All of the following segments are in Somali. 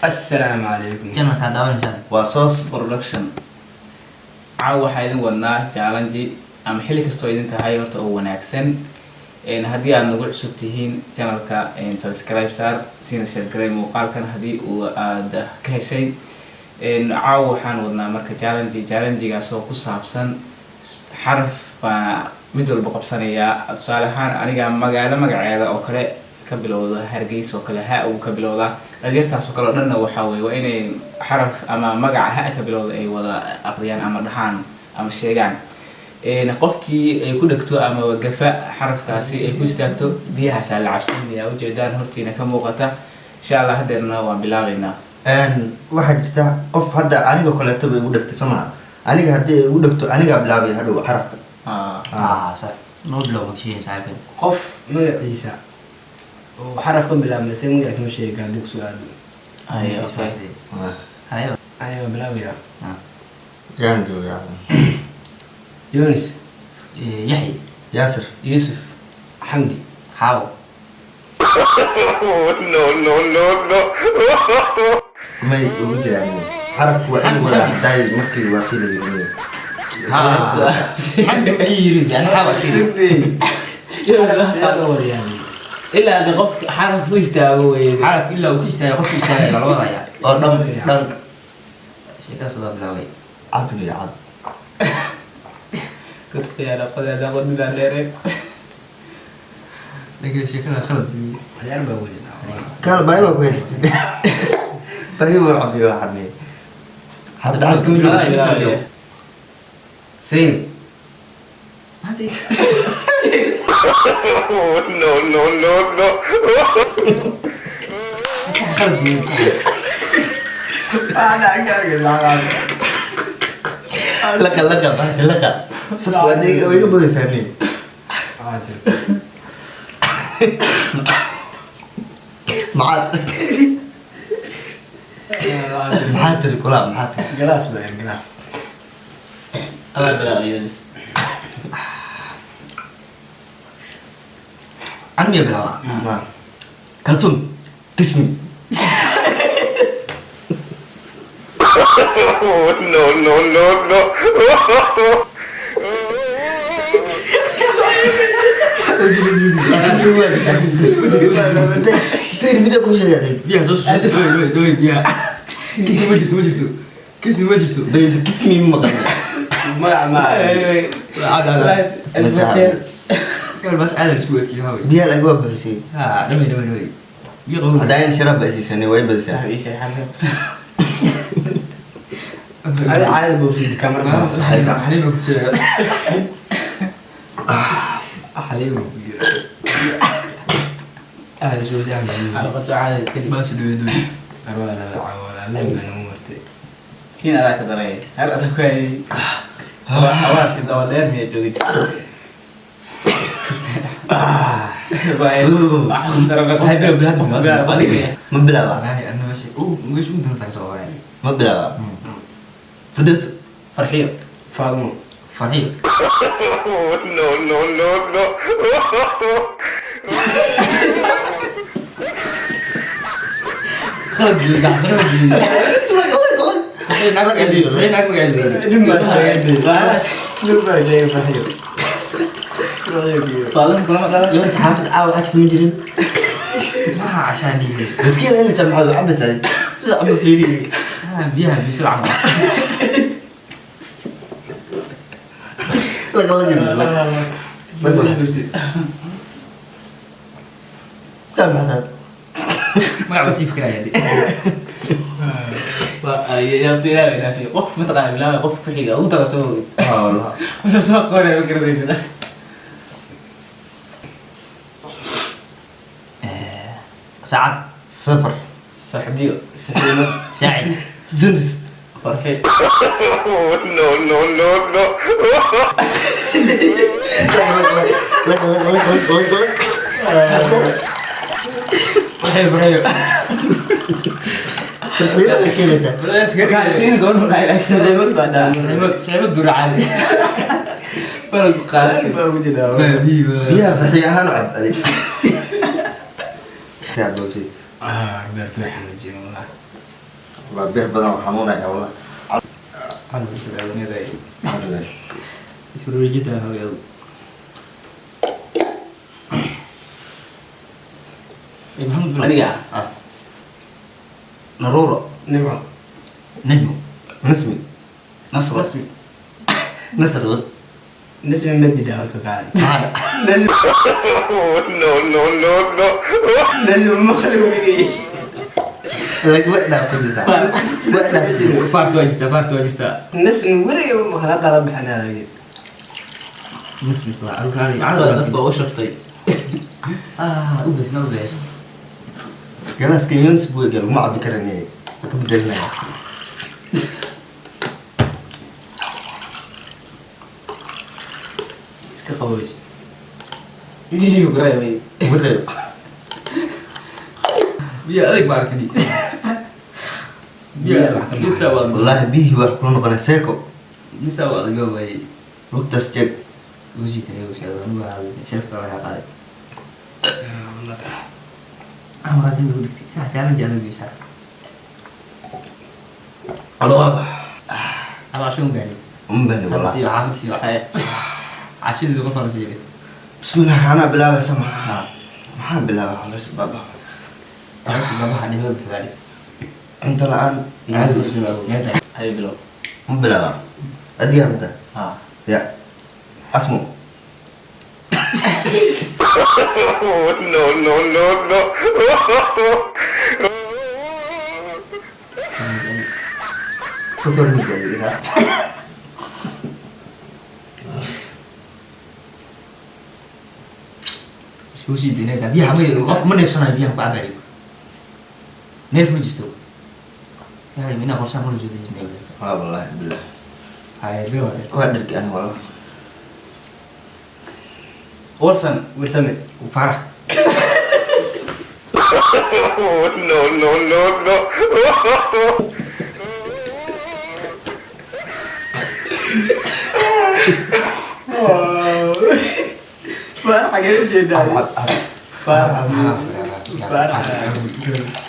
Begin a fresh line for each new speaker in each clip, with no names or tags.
السلام عليكم.
channel ka daawanaysan
waa Source Production. waxaa idin wadnaa challenge ama xilli kastoo idin tahay horta oo wanaagsan haddii aad nagu cusub tihiin channelka subscribe saar sina share garay muuqaalkan haddii aad ka heshay waxaan wadnaa marka challenge-gaas oo ku saabsan xaraf baa mid walba qabsanaya tusaale ahaan aniga magaceeda oo kale ka bilowda Hargeysa oo kale ha uu ka bilowda dhalinyartaas oo kale dhanna waxa weeye waa inay xaraf ama magaca ha ka bilowda ay wada aqriyaan ama dhahaan ama sheegaan qofkii ay ku dhagto ama gafa xarafkaasi ay ku istaagto biyahaas la cabsiinaya ujeedaan hortiina ka muuqata insha Allah hadeerna waan bilaabaynaa
waxaa jirta qof hadda aniga kaleeto bay ugu dhagtay Soomaa aniga hadii ay ugu dhagto aniga bilaabay hadhow xarafka
sax noo bilow waqtigiisa saaxiib
qof magaciisa oo xaraf ka bilaabmay si magaciisa ma sheegi kara dib su'aalo ayo bilaabaya
jaan jooga
Yunus
Yahya
Yaasir
Yusuf
Hamdi
Haw
no.
may ugu jiraan xarafku waa in wada haday markii waa filayay
Hamdi yiri jaan hawa sii
إلا هذا قف حرف ويستاوي
xaraf illa uu ka istaago qof istaago la wadaya oo dhan sheekaas la bilaabay
cabdi ya cabdi
كنت يا لقد هذا قد من الليل
laga sheekada khalad
waxyaal baa wajina
kala baylo ku haystay baylo cabdi waa xarnay hadda aad ku
لا
Sain
No.
khalad diin
laka baasha laka saf wadayga way u boodaysaanay maxaa tiri kula maxaa tiri
glass baa glass
الله بلا يونس
anmi bilawa
ma
kaltum
tismi
No.
فين متى كل شيء يعني
biya soo doy biya kismi ma jirto
بكسمي مقدم
ما
ada
مساعد
kal bas aad isku wadkii hawe
بيها الأجواء بسيط
ha dhamay biya qowl
هداين شرب بسيط سنة وين بسيط
صاحبي شيء حرف
هذا عادي بوسيد الكاميرا
حليم كنت شايف
حليم هذا شو زعما
على قد عادي كذي
باش دوي
ولا لما نمرتي
كين على كذا رأي هل أتوقعي حوارك الدوالين هي جوجي
هاي بلاد
ما بلا بقى
انا ماشي مش ممكن تنسى يعني
ما بلا بقى فردوس
فرحية
فاطمه
فرحي
No.
خرج هناك مقعد
لما لما جاي فحيو
طالما طالما
يا حافظ عاو عاشك من جرين
ما عشاني
بس كده اللي سمعوا عبد سعيد شو عم فيني
بيها بسرعة
لك الله جميل ما تقول سامع هذا
ما قاعد بسيب فكرة يعني
يا لا في قف متقن بلا قف في حاجة أو ترى سوي
والله
مش سوق ولا فكرة بيتنا
سعد
صفر
صاحبي سحيمة
سعد
زندس
فرحي
No.
لك
بريو
تقريبا كده سا
قاعدين نقول لا لا سلامت بعد
سعود دور عالي
فرق قال
ما وجد
حبيبي
بيها فحيها هنعب عليك شعب بوجي
beerku xanuujin wallah
waa beer badan oo xanuunaya wallah
هذا بس الأولانية ذا
Alhamdulillah.
يسمونه جدا هو يلا محمد بن
aniga naruuro
nimco
نجمه
Nasmi.
nasro
رسمي
Nasr.
nismi madi dhaawto kaale
هذا
No, no, no, no.
nismi maqli weligay
Like what now to this? What now to do?
فارت واجهته
nismi weligay ma kala qala baxanaayay
نسمي طلع أروح هذه
cadwa dadka u shartay
أوبه ما أوبه
Galas kan Yunus buu gal ma cabi karanay. Ka bedelnay.
iska qabooj
yuu gareebay
Wareeb.
بيا أذيك باركني بيا نسا والله
Wallahi bihi wax ku noqon seeko.
نسا والله جو باي
Lugtas jeeg.
وجهي تاني وش هذا مو هذا شرفت ولا هذا أنا لازم أقول لك ساعة أنا جانا بيش هذا
Allah.
أنا عشان بيني
Umbani
هذا
wallah.
سيء عامل سيء عشان ذي غفر سيء
Bismillah ana bilaaba sama. Maxaan bilaaba halas baba.
عارف ما بحد يقول بذلك
Inta la'aan.
عادي بس ما أقول يا
hay bilow
Ma bilaaba. Adiga mata.
ha
Ya. Asmo.
No, no, no, no.
Qasar ni jadi ina.
بس هو شيء دينه ده بيها ما غف من نفسنا بيها بعد نيف مجتو يعني من أقول شامل جديد نيف
Ah wallahi billah.
هاي بيوه
Waa dharki ana wallah.
warsan
warsame
وفرح
No, no, no, no.
faarax xagee jeedaa faarax faarax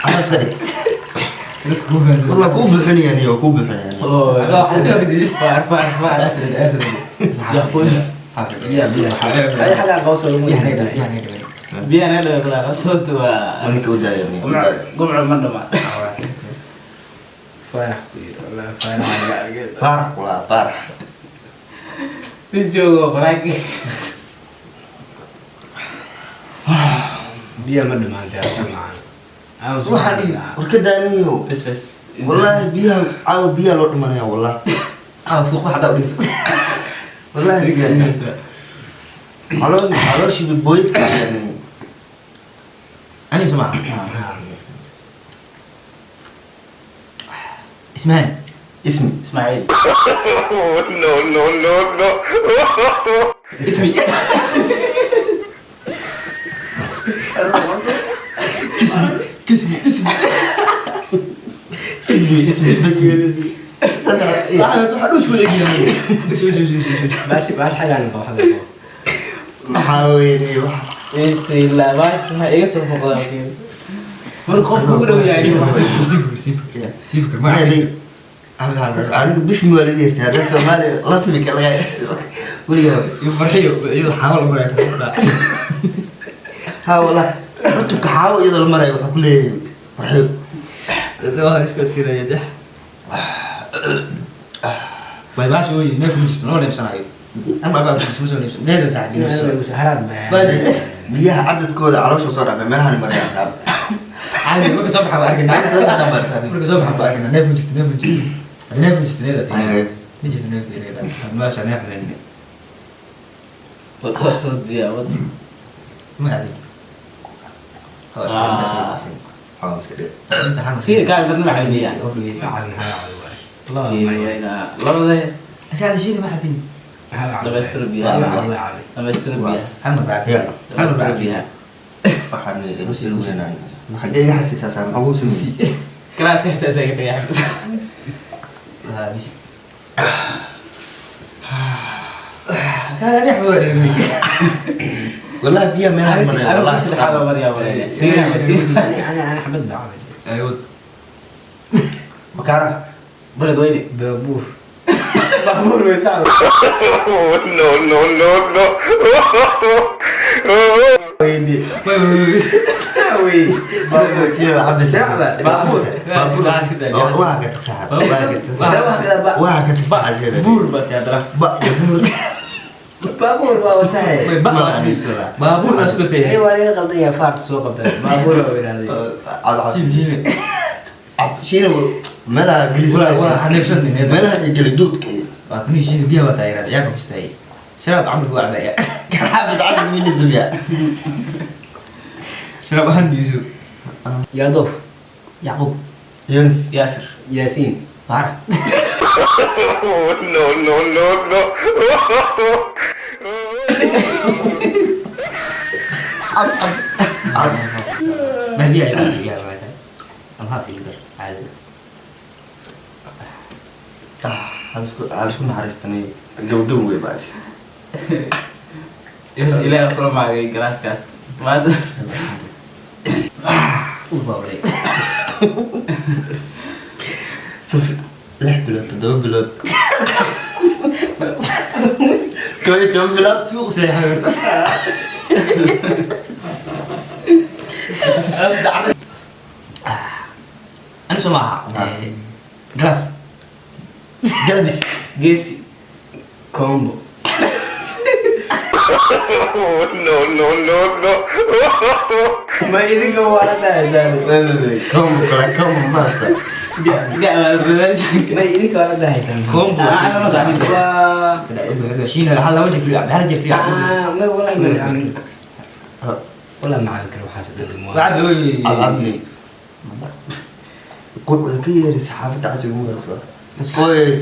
Ana fadi.
بس كوبا
Wallah ku bixin yani oo ku bixin yani.
لا حد يقدر
faar yaquul
biya biya ay xaga qawso lagu yahay
يعني
biyana dhawaaqla sababta waa
Ninka u daayay u daayay.
gumco ma dhamaa
faarax ku yiri wallah faarax ayaa argay
Parah pula, parah.
si joogo faraaki
biya ma dhamaantay asmaan
waxaan dhihi
Warkadaaniyo.
bes bes
Wallahi biyaha caawa biyaha loo dhimanaya wallah.
فوق واحد أقول أنت
Wallahi biyaha. Calooshii boydka yani.
أنا سمع اسمان
Ismi.
ismaaciil
No, no, no, no.
اسمي كسمي
Ismi. Saddex.
أنا تروح أدوس ولا يجي شو
bash xagaan qabo xaga qabo
Maxaa weeye wax.
intii laabaad ma iga soo foqdaa marka qofku ugu dhow yahay
سيفكر ما
Maadey.
أنا قاعد
Aniga bismi waa laga yeertay. Hadda Soomaali rasmi ka laga weligaa.
يفرحيه يلا حاول أقول لك
Ha wallah. Dadku ka xaawo iyada la marayo waxa ku leeyahay. Farxiyo.
ده اسكت كده يا ده باي باش هو نفس مجلس نور نفس سنة أما بقى مش مسوي نفس ده ساعة نفس
haraad baa
باش
Biyaha cadadkooda caloosha soo dhacay meelahan maraya saab.
عادي بقى صبح بأرجع
Soo dhabar.
بقى صبح بأرجع نفس مجلس نفس مجلس ده
Ay.
نجلس نفس ده ماشي أنا إحنا
wad soo diyaawad
ما عليك خلاص أنت سوي
Xawa iska dhig.
أنت حنا
sida kaa barna maxay biyaa labada
هذا شيء ما حبيني
dhameystiro biyaa dhameystiro biyaa
حنا بعد
Ya.
dhameystiro biyaa
Waxaan ilu weynaan. Xagee iga xasiisaa saa maxaa ugu sameeyay?
kalaaska xitaa isaga tagay
بس كان نحن
والله بيها منها من والله
هذا مريا ولا
انا حبيت دعوه
ايوه
بكاره
بلد ويني
بابور بابور ويساوي
No, no, no, no.
ويدي ساوي
بابور شيء عبد
صعبة. بابور.
بابور
لا، كده.
واقع تسحب
سوا كذا بقى
واقع تسحب
بور بات يا درا
بقى يا بور
بابور واو سهل
بابور ناس كده
اي
تيه
ولي قضيه فارت سوق بابور ويرادي
تيم هنا
شيء ملا جلس
ولا هنفسني هذا
ملا جلدوت
أكني شيء بيها بتاعي يا كم استاي شراب عمل بوع بيا
كان حابب عدد من الزبيا
شراب هندي يزو
يا ضف
يعقوب
يونس
ياسر
ياسين
بعرف
No, no, no, no.
بهدي يا بهدي يا بهدي أنا هافي يقدر عادي
هذا شكون حارستني جو بس
يونس إلى أقول معك جلاس كاس ما
وباولي
لح بلوت دو بلوت كوي دو بلوت
سوق سيحرت أنا سمعها جلاس
قلبس
جيسي
كومبو
No, no, no, no.
ما يديك ولا ده
كم كلا كم مرة
ما يديك ولا ده هيثم
كومبو
أنا ما
كده شيء هذا وجهك لعب هذا جاك لعب
ما والله ما يعني والله ما عليك لو حاسد الموضوع
بعد
أبني قول كي سحابة تعجب مو رسوا قوي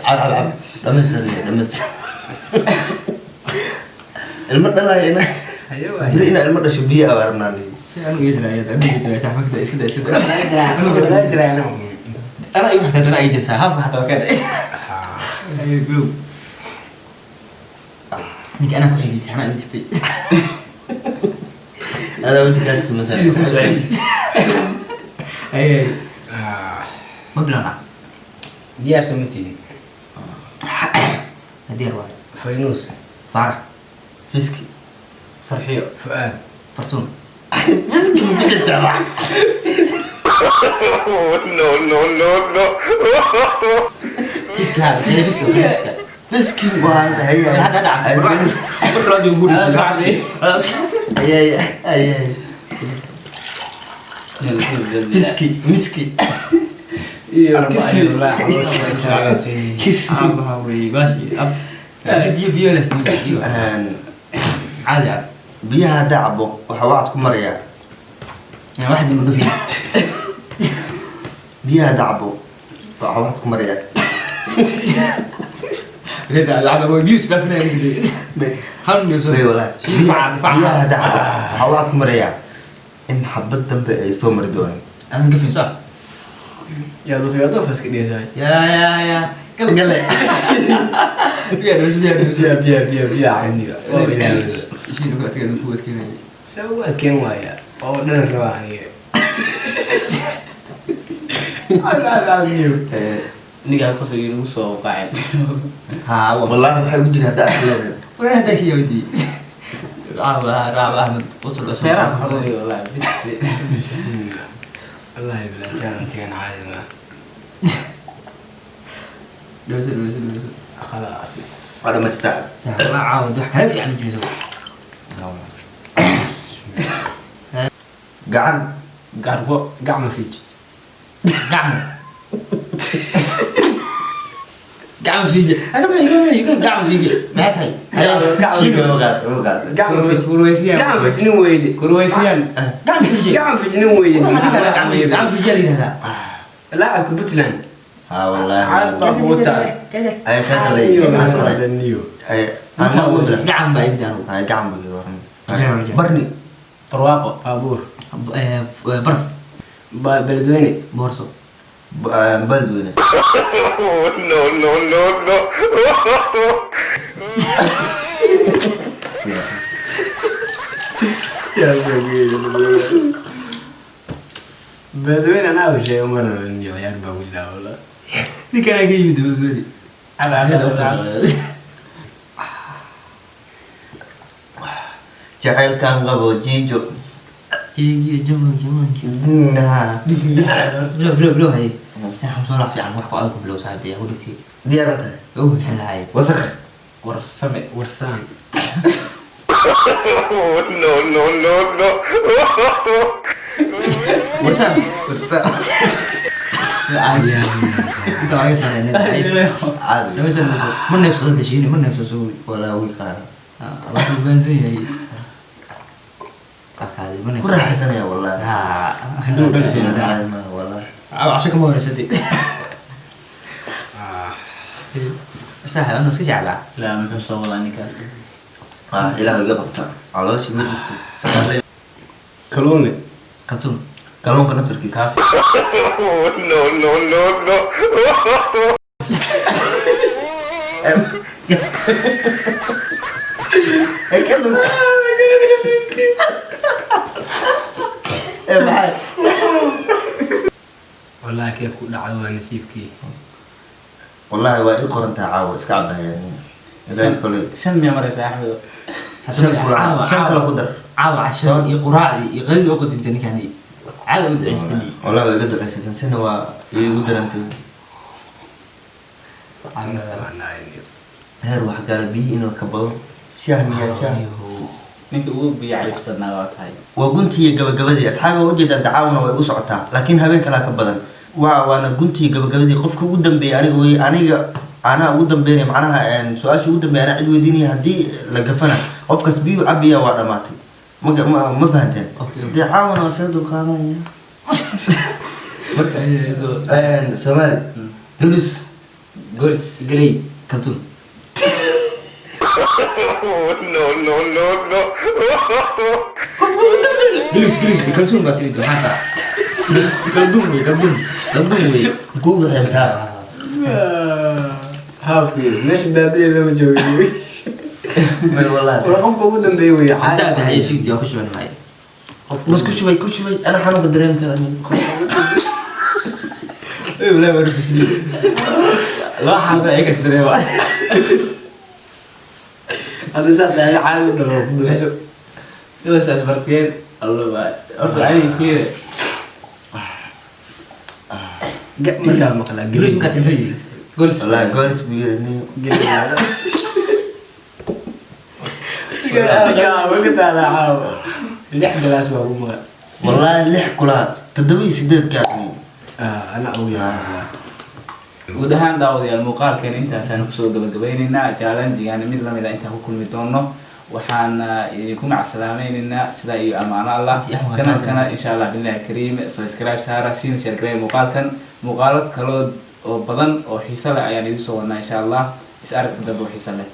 عب دمس المرة لا هنا
ايوه
هنا المرة شبيه أورنا لي
أنا يدري يا أبني يدري صاحبك كده إيش كده إيش كده
لا يجري انا
أنا أيوة حتى أنا أيدي صاحب حتى كده يقولوا نيك أنا كويس أنا أنت
أنا وأنت كاس مثلا
أي ما بلنا
ديار سمتي
هدير واحد
فينوس
فرح
فيسكي
فرحيو
فؤاد
فرتون
فيسكي ممكن تبعك
No, no, no, no.
فيسك هذا خلي فيسك خلي فيسك
فيسكي وهذا هي
هذا دعم بكرة دي يقول
هذا بعدي
هي فيسكي مسكي كيس
هاوي ماشي أب بيو لك بيو عادي عادي
بيها دعبو وحواتكم مريا
يعني واحد من ضفي
بيها دعبو وحواتكم مريا
هذا العب ابو بيوت ما فينا هم
اي والله بيها دعبو وحواتكم مريا ان حبت دم سومر دون
انا نقفل صح
يا ضف بس كده زي
يا
قال لي
بيا عندي
شيء نقول كذا نقول كذا
سويت كم وايا او انا رواني لا ميو
نيجا خصو ينوسو قاعد
ها
والله waxay u jiraan hada akhleeda
وين هذاك يا ودي راب احمد وصل اسمه
خيرات حضري والله
والله بلا كان كان عادي ما
دوسر
خلاص
على ما استعب
سهل ما عاود وحكى هاي في عم يجلسوا
gacan
قاربو
قاع فيك
قعم فيك انا ما يقول قعم فيك ما هي
gacan
قاع فيك نو ويدي
كرويسيان
قعم فيك
قاع فيك نو ويدي
قعم فيك هذا
لا كبتلان
ها والله
على طاقوتا
ay ka qalay
النيو
ay ana wada
قعم بعيد عنه
ay gacan buu barni
برواقو
بابور
برف
بلدويني
بورصو
بلدوينه
No, no, no, no.
يا بقول بدوين انا اول شيء مره يا بقول لا والله
ninkan aga yimid dabadgoodi
jacaylkan qabo jiijo
jeegiyo jamanki
Nah,
bilow haye saan xamsoo laa fiican wax ku adag ku bilow saaxiibtay yaa ku dhigtay
diyaar ma tahay
oo maxay lahaay
wasakh
warsame
ورسان
no, no, no, no.
wasan
warsa
inta laga sameeyay
caadi
lama san ma neefsado dashiini ma neefsado
walaa wii qaara
wax u baansan yahay akaadi ma
ku
neefsado
raaxaysanaya wallahi
hadhow dhalfeena
caadi ma wallahi
عشان كم مرة صدق صح أنا مسكت على
لا muxuu soo wadaa ninkaas
ilaahu iga qabta calooshii ma jirto
كلوني
كرتون
kalluunka naftarkiisa
No, no, no, no.
maxay
والله كيف كل عدوى نسيبكي
wallahi waa ii qorantaa caawa iska caddaayaan ilaahay kale
shan miya maraysa axmedo
shan kale ku dar
عاو عشان يقرأ يغير وقت أنت كان عاد ود عشتني
wallahi waa iga ducaysataan sina waa iigu darantay heer wax gaara biyi inuu ka bado shaah miyaa shaah
ninka ugu biyacays badnaa waa tahay
waa guntii gabagabadii asxaabi waa ujeedaan dacaawna way u socotaa laakiin habeen kalaa ka badan waana guntii gabagabadii qofka ugu dambeeyay aniga anaa ugu dambeynaya macnaha su-aashii ugu dambeeyay anaa cid weydiinaya haddii la gafana qofkaas biyuu cabiyaa waa dhamaatay ma fahanteen dee caawana waa saga dulqaadanaya soomaali gulis
golis
قلي
كرتون
No, no, no, no.
جلوس كرتون ما تريد حتى قلدون وي
kuugu reebtaa
هاف كيلو ليش بابلي لما جوي
meel wallahi
ورقم كوبا بيوي
حتى هذا هي شيء تيجي أخش من معي
bas ku shubay ana xanuunka dareemi kara
لا ما رحت سنين لا حابة هيك أستري بعد
هذا زاد على عالم لو
sidaas barkeed alla baa horta ani fiire
قد ما كان مقلع
جلوس
قلي
مكاتب هي
golis
wallahi goolis buu yiri nin
وقت على عاو اللي حق الاسباب مو
wallahi 6 kulaad 7 gaadhay
انا اويا
guud ahaan daawadayaal muuqaalkan intaasaan kusoo gabagabeynaynaa challenge-gaani mid lamid ah intaan ku kulmi doono waxaan idinku macsalaamaynaynaa sidaa iyo amaano allah kanalkana insha allah billahi kariim subscribe saara siina share gareeya muuqaalo kaloo oo badan oo xiiso leh ayaan idin soo wadnaa insha allah is arag dambe oo xiiso leh